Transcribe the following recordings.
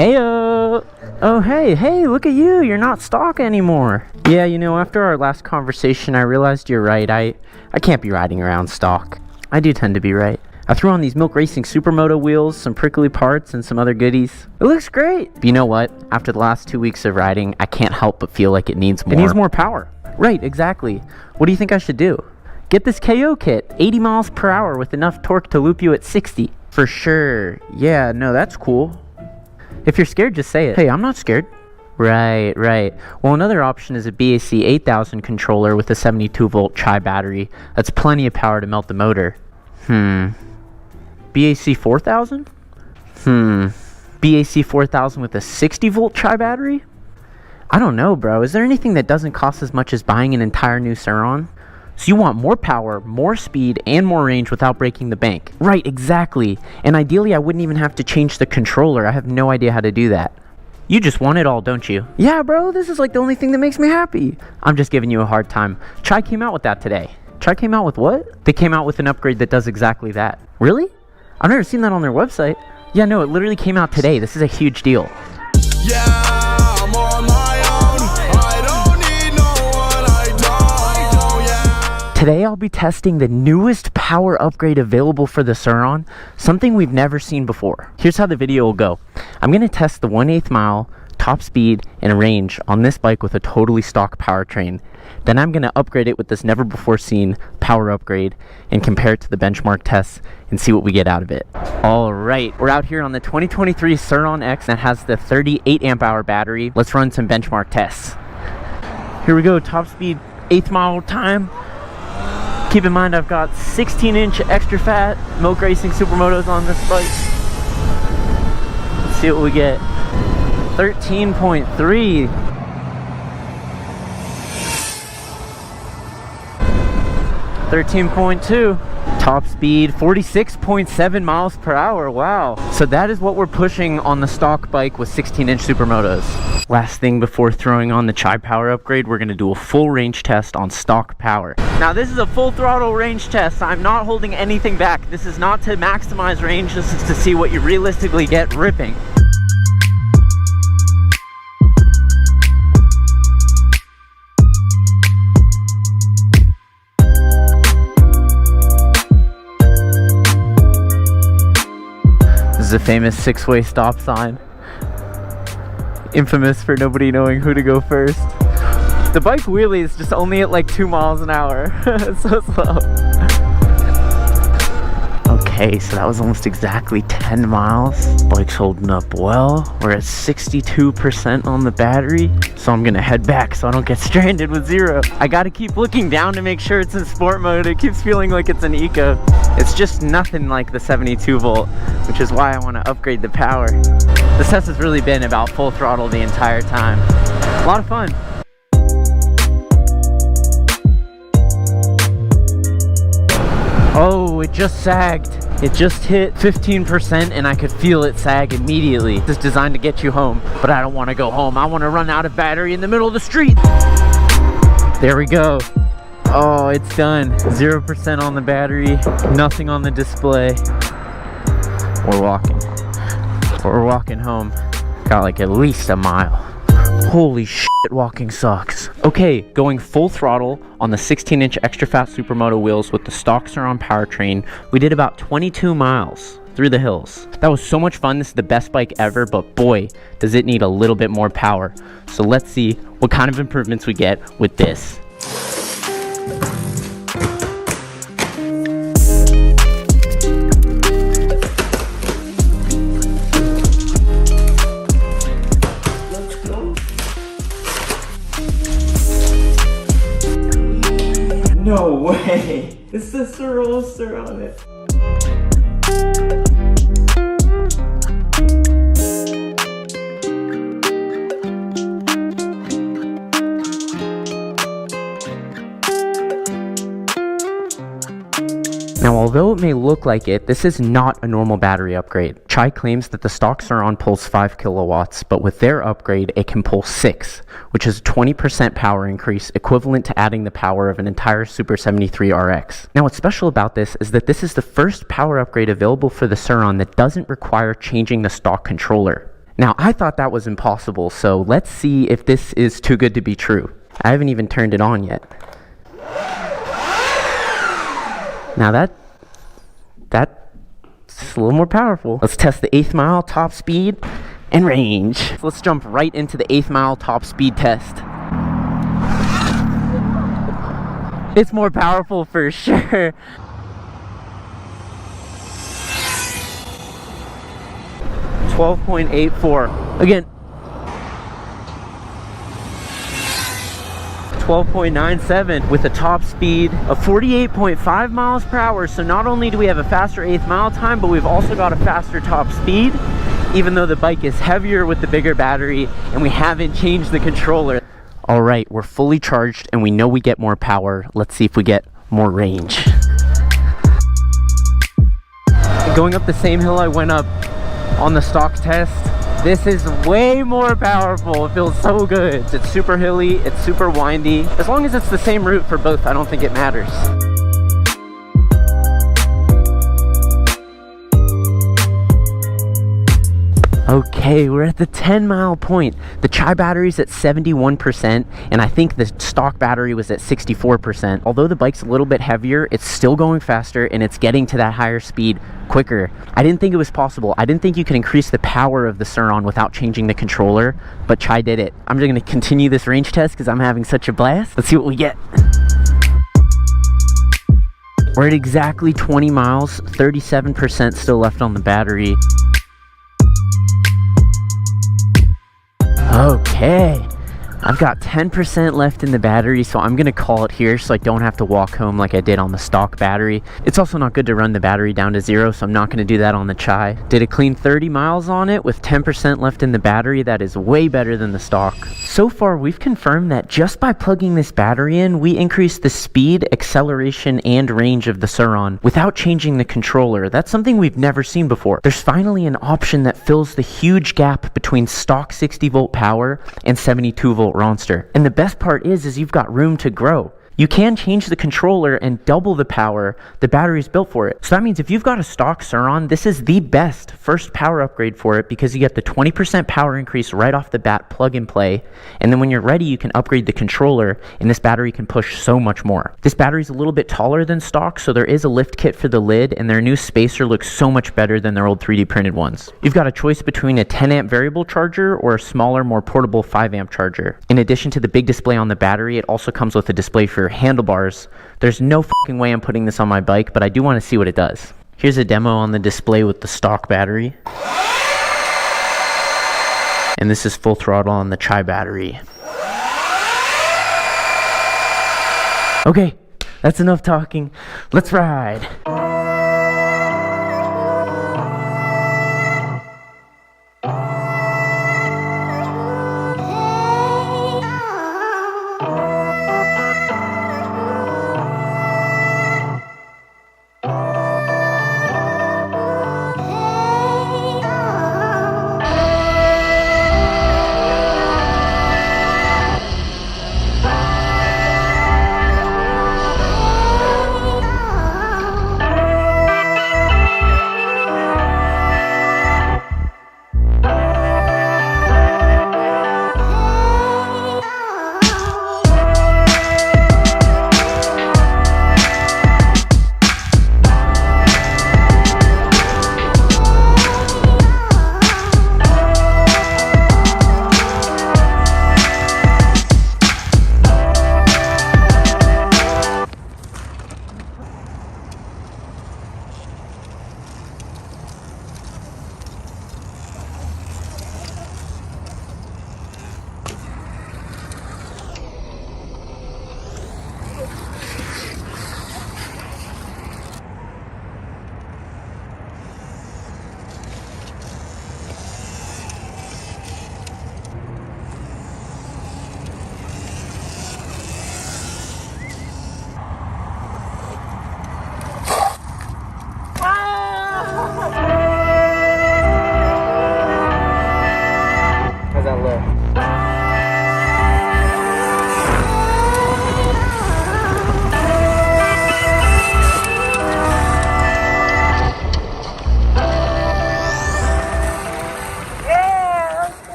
Ayo! Oh, hey, look at you. You're not stock anymore. Yeah, after our last conversation, I realized you're right. I can't be riding around stock. I do tend to be right. I threw on these Milk Racing Supermoto wheels, some prickly parts, and some other goodies. It looks great. But you know what? After the last 2 weeks of riding, I can't help but feel like it needs more. It needs more power. Right, exactly. What do you think I should do? Get this KO kit, 80 miles per hour with enough torque to loop you at 60. For sure. Yeah, no, that's cool. If you're scared, just say it. Hey, I'm not scared. Right. Well, another option is a BAC 8000 controller with a 72-volt Chi battery. That's plenty of power to melt the motor. BAC 4000? BAC 4000 with a 60-volt Chi battery? I don't know, bro. Is there anything that doesn't cost as much as buying an entire new Surron? So you want more power, more speed, and more range without breaking the bank. Right, exactly. And ideally, I wouldn't even have to change the controller. I have no idea how to do that. You just want it all, don't you? Yeah, bro, this is like the only thing that makes me happy. I'm just giving you a hard time. Chi came out with that today. Chi came out with what? They came out with an upgrade that does exactly that. Really? I've never seen that on their website. Yeah, no, it literally came out today. This is a huge deal. Yeah, I'm on my own. I don't need no one I don't, yeah. Today I'll be testing the newest power upgrade available for the Surron, something we've never seen before. Here's how the video will go. I'm going to test the 1/8 mile, top speed, and range on this bike with a totally stock powertrain. Then I'm going to upgrade it with this never before seen power upgrade and compare it to the benchmark tests and see what we get out of it. Alright, we're out here on the 2023 Surron X that has the 38 amp hour battery. Let's run some benchmark tests. Here we go, top speed, 1/8 mile time. Keep in mind I've got 16-inch extra fat Milk Racing Supermotos on this bike. Let's see what we get. 13.3. 13.2. Top speed 46.7 miles per hour. Wow. So that is what we're pushing on the stock bike with 16-inch Supermotos. Last thing before throwing on the Chi power upgrade, we're going to do a full range test on stock power. Now this is a full throttle range test. I'm not holding anything back. This is not to maximize range. This is to see what you realistically get ripping. This is a famous 6-way stop sign. Infamous for nobody knowing who to go first. The bike wheelie is just only at like 2 miles an hour. It's so slow. Okay, so that was almost exactly 10 miles. Bike's holding up well. We're at 62% on the battery. So I'm gonna head back so I don't get stranded with 0. I gotta keep looking down to make sure it's in sport mode. It keeps feeling like it's an eco. It's just nothing like the 72 volt, which is why I wanna upgrade the power. This test has really been about full throttle the entire time. A lot of fun. Oh, it just sagged. It just hit 15% and I could feel it sag immediately. It's designed to get you home, but I don't want to go home. I want to run out of battery in the middle of the street. There we go. Oh, it's done. 0% on the battery, nothing on the display. We're walking home. Got like at least a mile. Holy shit, walking sucks. Okay, going full throttle on the 16-inch extra fat Supermoto wheels with the stock Surron powertrain, we did about 22 miles through the hills. That was so much fun. This is the best bike ever, but boy, does it need a little bit more power. So let's see what kind of improvements we get with this. No way! It's the Sur Ronster on it. Now, although it may look like it, this is not a normal battery upgrade. Chi claims that the stock Surron pulls 5 kilowatts, but with their upgrade, it can pull 6, which is a 20% power increase, equivalent to adding the power of an entire Super 73 RX. Now, what's special about this is that this is the first power upgrade available for the Surron that doesn't require changing the stock controller. Now, I thought that was impossible, so let's see if this is too good to be true. I haven't even turned it on yet. Now that's a little more powerful. Let's test the 8th mile top speed and range. Let's jump right into the 8th mile top speed test. It's more powerful for sure. .84. Again. 12.97 with a top speed of 48.5 miles per hour. So not only do we have a faster 8th mile time, but we've also got a faster top speed, even though the bike is heavier with the bigger battery and we haven't changed the controller. All right, we're fully charged and we know we get more power. Let's see if we get more range. Going up the same hill I went up on the stock test, this is way more powerful. It feels so good. It's super hilly, it's super windy. As long as it's the same route for both, I don't think it matters. Okay, we're at the 10-mile point. The Chai battery's at 71%, and I think the stock battery was at 64%. Although the bike's a little bit heavier, it's still going faster, and it's getting to that higher speed quicker. I didn't think it was possible. I didn't think you could increase the power of the Surron without changing the controller, but Chai did it. I'm just gonna continue this range test because I'm having such a blast. Let's see what we get. We're at exactly 20 miles, 37% still left on the battery. Okay, I've got 10% left in the battery, so I'm gonna call it here so I don't have to walk home like I did on the stock battery. It's also not good to run the battery down to 0, so I'm not gonna do that on the Chai. Did a clean 30 miles on it with 10% left in the battery. That is way better than the stock. So far, we've confirmed that just by plugging this battery in, we increase the speed, acceleration, and range of the Surron without changing the controller. That's something we've never seen before. There's finally an option that fills the huge gap between stock 60-volt power and 72-volt Ronster. And the best part is you've got room to grow. You can change the controller and double the power the battery's built for it. So that means if you've got a stock Surron, this is the best first power upgrade for it because you get the 20% power increase right off the bat, plug and play. And then when you're ready, you can upgrade the controller and this battery can push so much more. This battery's a little bit taller than stock, so there is a lift kit for the lid, and their new spacer looks so much better than their old 3D printed ones. You've got a choice between a 10 amp variable charger or a smaller, more portable 5 amp charger. In addition to the big display on the battery, it also comes with a display for handlebars. There's no fucking way I'm putting this on my bike, but I do want to see what it does. Here's a demo on the display with the stock battery. And this is full throttle on the Chai battery. Okay, that's enough talking. Let's ride.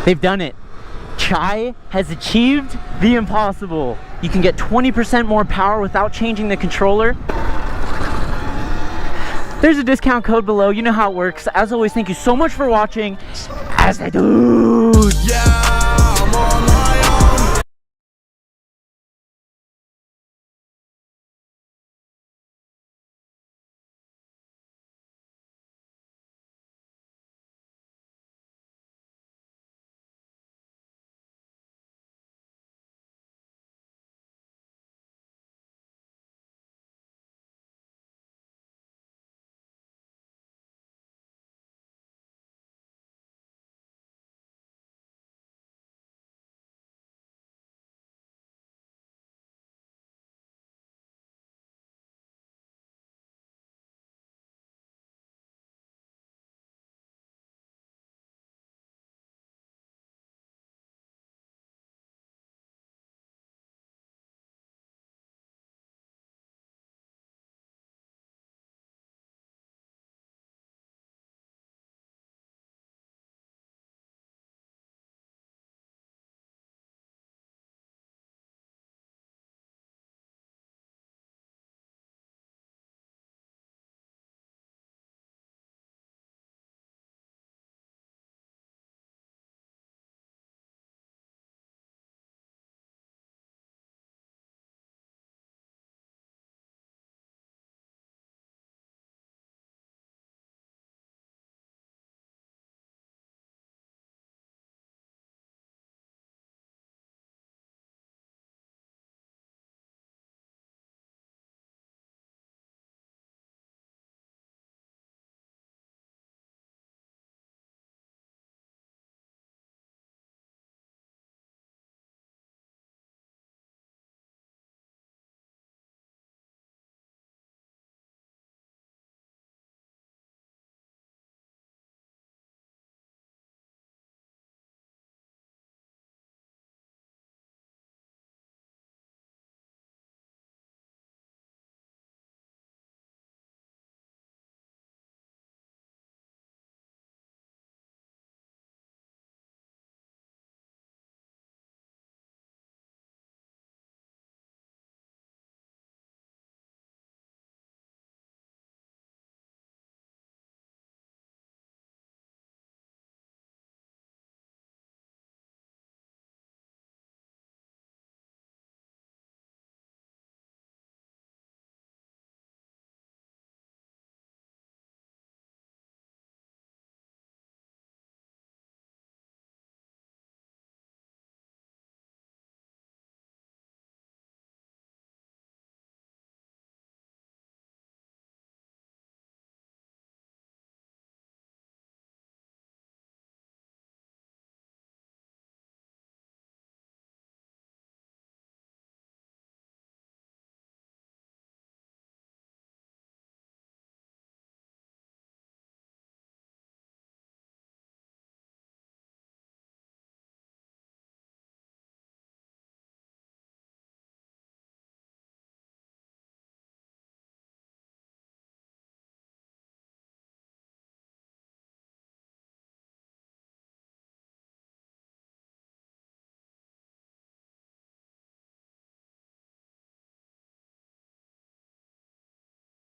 They've done it. Chai has achieved the impossible. You can get 20% more power without changing the controller. There's a discount code below. You know how it works. As always, thank you so much for watching. As I do.